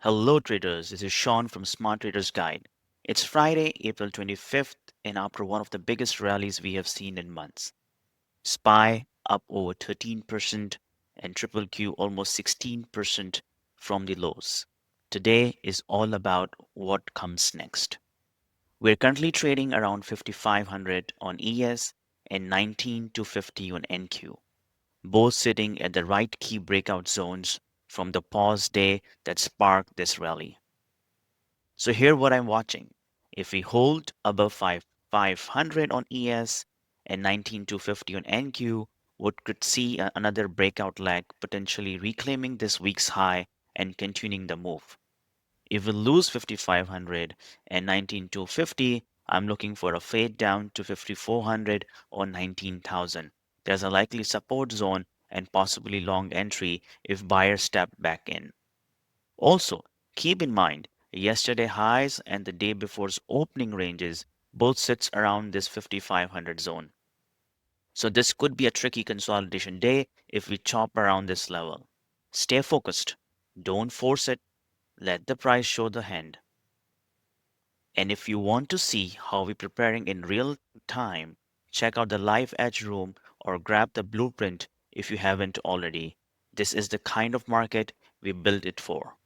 Hello, traders. This is Sean from Smart Traders Guide. It's Friday, April 25th, and after one of the biggest rallies we have seen in months, SPY up over 13% and Triple Q almost 16% from the lows. Today is all about what comes next. We're currently trading around 5500 on ES and 19 to 50 on NQ, both sitting at the right key breakout zones from the pause day that sparked this rally. So here what I'm watching. If we hold above 500 on ES and 19250 on NQ, we could see another breakout leg potentially reclaiming this week's high and continuing the move. If we lose 5500 and 19250, I'm looking for a fade down to 5400 or 19,000. There's a likely support zone and possibly long entry if buyers step back in. Also, keep in mind, yesterday highs and the day before's opening ranges both sits around this 5500 zone. So this could be a tricky consolidation day if we chop around this level. Stay focused. Don't force it. Let the price show the hand. And if you want to see how we're preparing in real time, check out the live edge room or grab the blueprint if you haven't already. This is the kind of market we built it for.